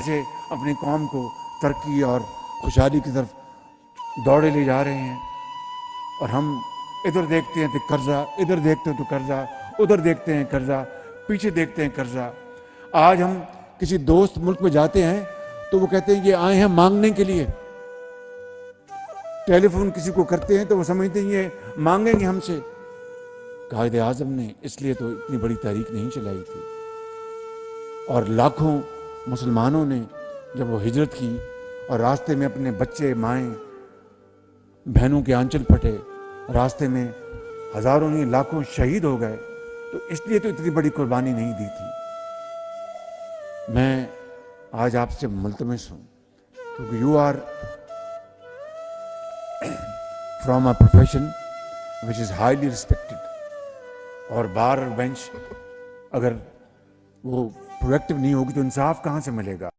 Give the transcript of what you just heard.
कैसे अपनी कौम को तरक्की और खुशहाली की तरफ दौड़े ले जा रहे हैं, और हम इधर देखते हैं तो कर्जा, इधर देखते हैं तो कर्जा, उधर देखते हैं कर्जा, पीछे देखते हैं कर्जा। आज हम किसी दोस्त मुल्क में जाते हैं तो वो कहते हैं ये आए हैं मांगने के लिए। टेलीफोन किसी को करते हैं तो वो समझते हैं ये मांगेंगे हमसे। कायदे आज़म ने इसलिए तो इतनी बड़ी तहरीक नहीं चलाई थी, और लाखों मुसलमानों ने जब वो हिजरत की और रास्ते में अपने बच्चे, माएँ, बहनों के आंचल फटे, रास्ते में हजारों नहीं लाखों शहीद हो गए, तो इसलिए तो इतनी बड़ी कुर्बानी नहीं दी थी। मैं आज आपसे मुल्तमिस हूँ क्योंकि you are from a profession which is highly respected, और बार बेंच अगर वो प्रोडक्टिव नहीं होगी तो इंसाफ कहाँ से मिलेगा।